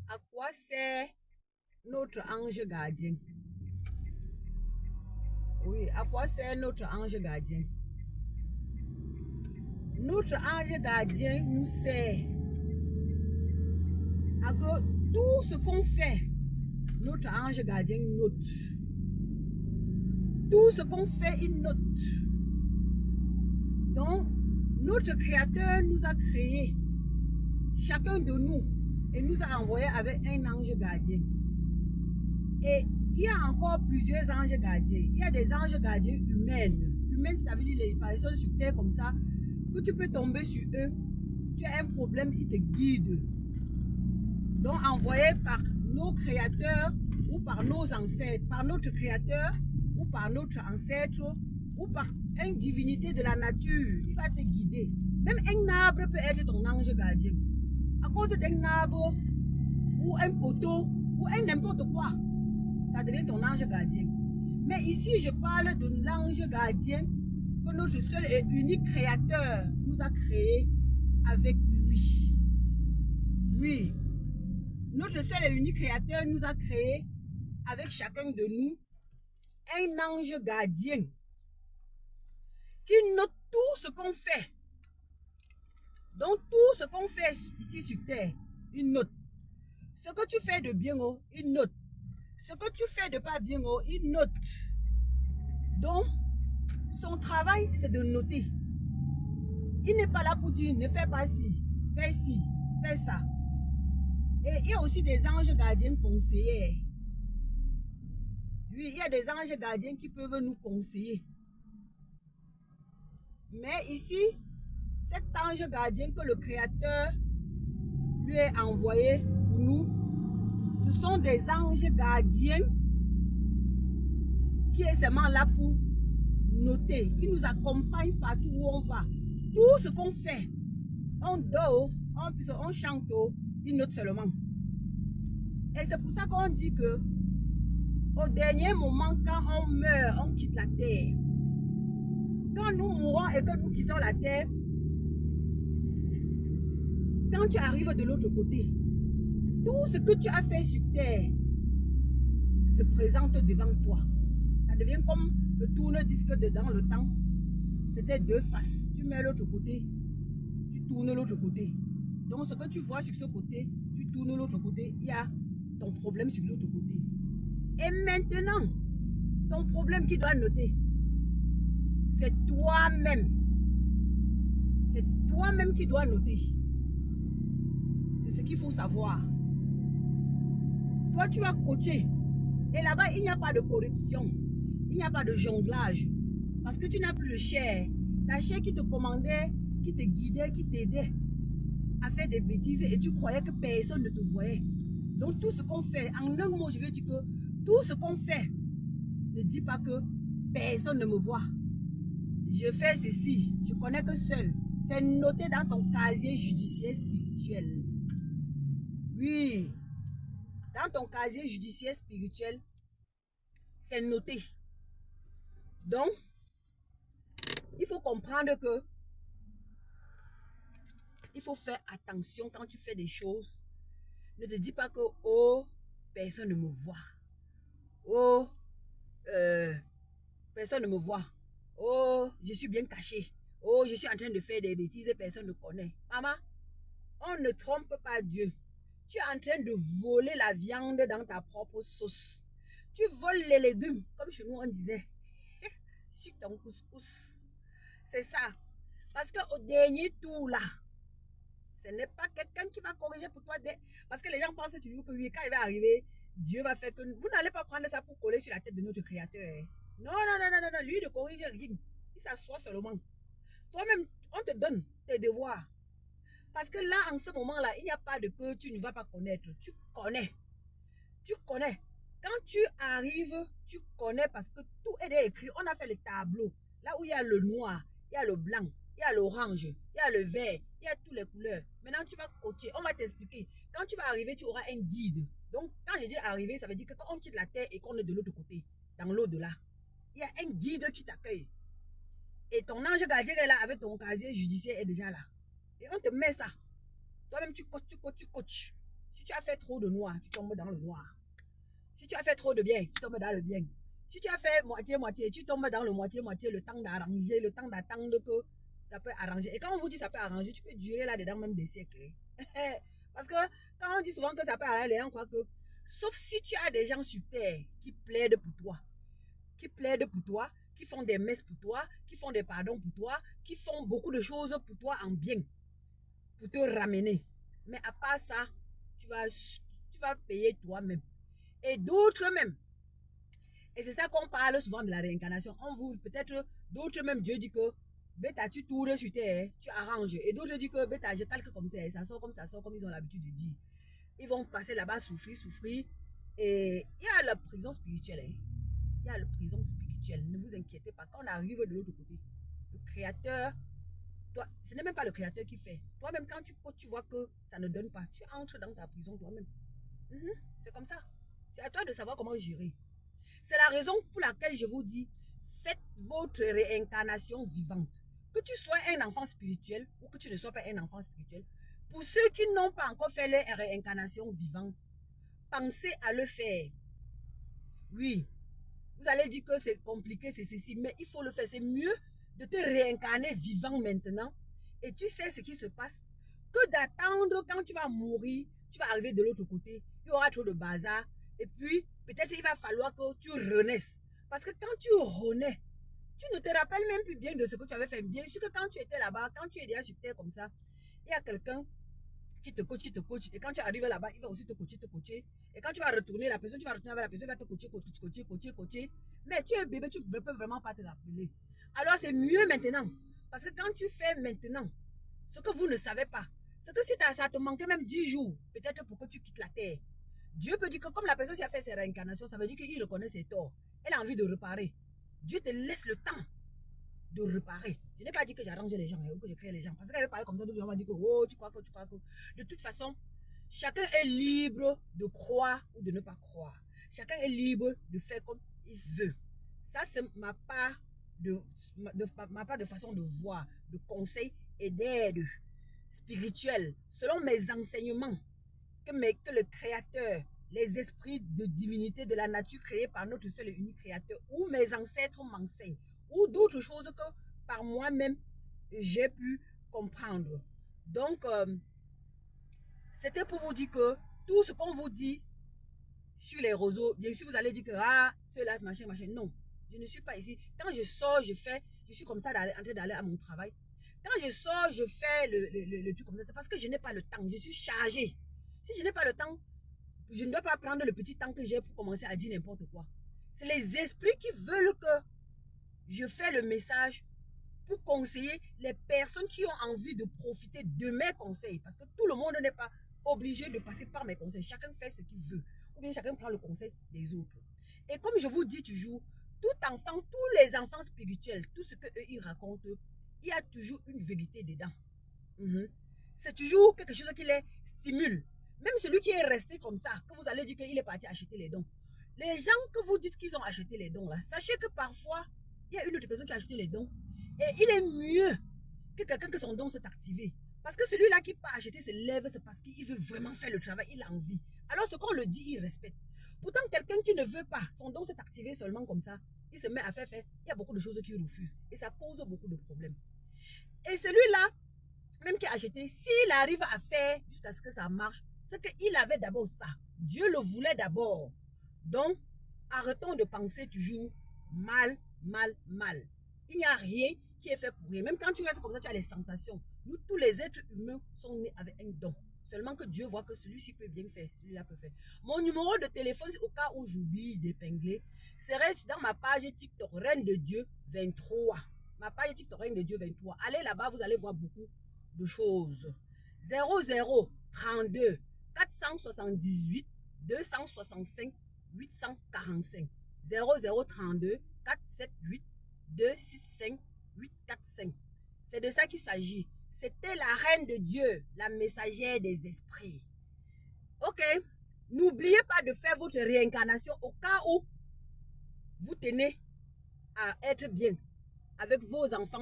À quoi sert notre ange gardien? Oui, à quoi sert notre ange gardien? Notre ange gardien nous sert à que tout ce qu'on fait, notre ange gardien note. Tout ce qu'on fait, il note. Donc, notre Créateur nous a créés, chacun de nous, et nous a envoyés avec un ange gardien. Et il y a encore plusieurs anges gardiens. Il y a des anges gardiens humains. Humains, ça veut dire les personnes sur terre comme ça, que tu peux tomber sur eux. Tu as un problème, ils te guident. Donc, envoyés par nos créateurs ou par nos ancêtres, par notre créateur ou par notre ancêtre ou par une divinité de la nature, il va te guider. Même un arbre peut être ton ange gardien. À cause d'un arbre ou un poteau ou un n'importe quoi, ça devient ton ange gardien. Mais ici, je parle de l'ange gardien que notre seul et unique créateur nous a créé avec lui. Oui, notre seul et unique créateur nous a créé avec chacun de nous un ange gardien qui note tout ce qu'on fait. Donc tout ce qu'on fait ici sur terre, il note. Ce que tu fais de bien, il note. Ce que tu fais de pas bien, il note. Donc, son travail, c'est de noter. Il n'est pas là pour dire ne fais pas ci, fais ça. Et il y a aussi des anges gardiens conseillers. Oui, il y a des anges gardiens qui peuvent nous conseiller. Mais ici, cet ange gardien que le Créateur lui a envoyé pour nous, ce sont des anges gardiens qui est seulement là pour noter. Ils nous accompagnent partout où on va. Tout ce qu'on fait, on dort, on chante, ils notent seulement. Et c'est pour ça qu'on dit que au dernier moment, quand on meurt, on quitte la terre. Quand nous mourons et que nous quittons la terre, quand tu arrives de l'autre côté, tout ce que tu as fait sur terre se présente devant toi. Ça devient comme le tourne-disque dans le temps. C'était deux faces. Tu mets l'autre côté, tu tournes l'autre côté. Donc ce que tu vois sur ce côté, tu tournes l'autre côté, il y a ton problème sur l'autre côté. Et maintenant, ton problème qui doit noter, c'est toi-même. C'est toi-même qui dois noter. C'est ce qu'il faut savoir. Toi, tu as coaché. Et là-bas, il n'y a pas de corruption. Il n'y a pas de jonglage. Parce que tu n'as plus de chair. Ta chair qui te commandait, qui te guidait, qui t'aidait à faire des bêtises et tu croyais que personne ne te voyait. Donc tout ce qu'on fait, en un mot, je veux dire que tout ce qu'on fait, ne dis pas que personne ne me voit. Je fais ceci, je connais que seul. C'est noté dans ton casier judiciaire spirituel. Oui, dans ton casier judiciaire spirituel, c'est noté. Donc, il faut comprendre que il faut faire attention quand tu fais des choses. Ne te dis pas que, oh, personne ne me voit. Oh, personne ne me voit. Oh, je suis bien caché. Oh, je suis en train de faire des bêtises et personne ne connaît. Maman, on ne trompe pas Dieu. Tu es en train de voler la viande dans ta propre sauce. Tu voles les légumes, comme chez nous on disait, sur ton couscous. C'est ça. Parce qu'au dernier tour là, ce n'est pas quelqu'un qui va corriger pour toi. Parce que les gens pensent toujours que oui, quand il va arriver, Dieu va faire que... Vous n'allez pas prendre ça pour coller sur la tête de notre Créateur. Non, non, non, non, non, non. Lui, il ne corrige rien. Il s'assoit seulement. Toi-même, on te donne tes devoirs. Parce que là, en ce moment-là, il n'y a pas de que tu ne vas pas connaître. Tu connais. Tu connais. Quand tu arrives, tu connais parce que tout est écrit. On a fait les tableaux. Là où il y a le noir, il y a le blanc, il y a l'orange, il y a le vert, il y a toutes les couleurs. Maintenant, tu vas coacher. On va t'expliquer. Quand tu vas arriver, tu auras un guide. Donc, quand je dis arriver, ça veut dire que quand on quitte la terre et qu'on est de l'autre côté, dans l'au-delà, il y a un guide qui t'accueille. Et ton ange gardien est là avec ton casier judiciaire est déjà là. Et on te met ça. Toi-même, tu coaches, tu coaches, tu coaches. tu as fait trop de noir, tu tombes dans le noir. Si tu as fait trop de bien, tu tombes dans le bien. Si tu as fait moitié-moitié, tu tombes dans le moitié-moitié, le temps d'arranger, le temps d'attendre que ça peut arranger. Et quand on vous dit ça peut arranger, tu peux durer là-dedans même des siècles. Parce que quand on dit souvent que ça peut arranger, les gens croient que, sauf si tu as des gens sur terre qui plaident pour toi, qui font des messes pour toi, qui font des pardons pour toi, qui font beaucoup de choses pour toi en bien, pour te ramener. Mais à part ça, tu vas payer toi-même. Et d'autres même. Et c'est ça qu'on parle souvent de la réincarnation. On vous, peut-être, d'autres même, Dieu dit que, bêta, tu tournes sur terre, tu arranges. Et d'autres disent que, bêta, je calque comme ça sort comme ils ont l'habitude de dire. Ils vont passer là-bas, souffrir. Et il y a la prison spirituelle. Hein. Il y a la prison spirituelle. Ne vous inquiétez pas. Quand on arrive de l'autre côté, le Créateur, toi, ce n'est même pas le Créateur qui fait. Toi-même, quand tu vois que ça ne donne pas, tu entres dans ta prison toi-même. C'est comme ça. C'est à toi de savoir comment gérer. C'est la raison pour laquelle je vous dis, faites votre réincarnation vivante. Que tu sois un enfant spirituel ou que tu ne sois pas un enfant spirituel. Pour ceux qui n'ont pas encore fait leur réincarnation vivante, pensez à le faire. Oui, vous allez dire que c'est compliqué, c'est ceci, mais il faut le faire. C'est mieux de te réincarner vivant maintenant. Et tu sais ce qui se passe. Que d'attendre quand tu vas mourir, tu vas arriver de l'autre côté, il y aura trop de bazar. Et puis, peut-être il va falloir que tu renaisses. Parce que quand tu renais, tu ne te rappelles même plus bien de ce que tu avais fait. Bien sûr que quand tu étais là-bas, quand tu es déjà sur terre comme ça, il y a quelqu'un qui te coach. Et quand tu arrives là-bas, il va aussi te coacher. Et quand tu vas retourner, la personne, tu vas retourner avec la personne, il va te coacher. Mais tu es bébé, tu ne peux vraiment pas te rappeler. Alors c'est mieux maintenant. Parce que quand tu fais maintenant, ce que vous ne savez pas, c'est que si ça te manquait même 10 jours, peut-être pour que tu quittes la terre, Dieu peut dire que comme la personne qui a fait ses réincarnations, ça veut dire qu'il reconnaît ses torts. Elle a envie de réparer. Dieu te laisse le temps de réparer. Je n'ai pas dit que j'arrange les gens ou que je crée les gens. Parce qu'elle veut parler comme ça, d'autres gens vont dire que oh, tu crois que. De toute façon, chacun est libre de croire ou de ne pas croire. Chacun est libre de faire comme il veut. Ça, c'est ma part de façon de voir, de conseil et d'aide spirituelle, selon mes enseignements que le Créateur, les esprits de divinité de la nature créés par notre seul et unique Créateur, ou mes ancêtres m'enseignent, ou d'autres choses que par moi-même j'ai pu comprendre. Donc, c'était pour vous dire que tout ce qu'on vous dit sur les réseaux, bien sûr, vous allez dire que cela, machin. Non, je ne suis pas ici. Quand je sors, je suis comme ça en train d'aller à mon travail. Quand je sors, je fais le truc comme ça. C'est parce que je n'ai pas le temps. Je suis chargée. Si je n'ai pas le temps, je ne dois pas prendre le petit temps que j'ai pour commencer à dire n'importe quoi. C'est les esprits qui veulent que je fais le message pour conseiller les personnes qui ont envie de profiter de mes conseils. Parce que tout le monde n'est pas obligé de passer par mes conseils. Chacun fait ce qu'il veut. Ou bien chacun prend le conseil des autres. Et comme je vous dis toujours, tous les enfants spirituels, tout ce qu'eux ils racontent, il y a toujours une vérité dedans. C'est toujours quelque chose qui les stimule. Même celui qui est resté comme ça, que vous allez dire qu'il est parti acheter les dons. Les gens que vous dites qu'ils ont acheté les dons là, sachez que parfois, il y a une autre personne qui a acheté les dons. Et il est mieux que quelqu'un que son don s'est activé. Parce que celui-là qui peut acheter ses lèvres, c'est parce qu'il veut vraiment faire le travail, il a envie. Alors ce qu'on le dit, il respecte. Pourtant, quelqu'un qui ne veut pas, son don s'est activé seulement comme ça, il se met à faire. Il y a beaucoup de choses qu'il refuse. Et ça pose beaucoup de problèmes. Et celui-là, même qui a acheté, s'il arrive à faire jusqu'à ce que ça marche, c'est qu'il avait d'abord ça. Dieu le voulait d'abord. Donc, arrêtons de penser toujours mal. Il n'y a rien qui est fait pour rien. Même quand tu restes comme ça, tu as les sensations. Nous, tous les êtres humains sont nés avec un don. Seulement que Dieu voit que celui-ci peut bien faire, celui-là peut faire. Mon numéro de téléphone, au cas où j'oublie d'épingler, serait dans ma page TikTok Reine de Dieu 23. Ma page TikTok Reine de Dieu 23. Allez là-bas, vous allez voir beaucoup de choses. 0032 478 265 845. 0032 478 265 845. C'est de ça qu'il s'agit. C'était la reine de Dieu, la messagère des esprits. Ok, n'oubliez pas de faire votre réincarnation au cas où vous tenez à être bien avec vos enfants.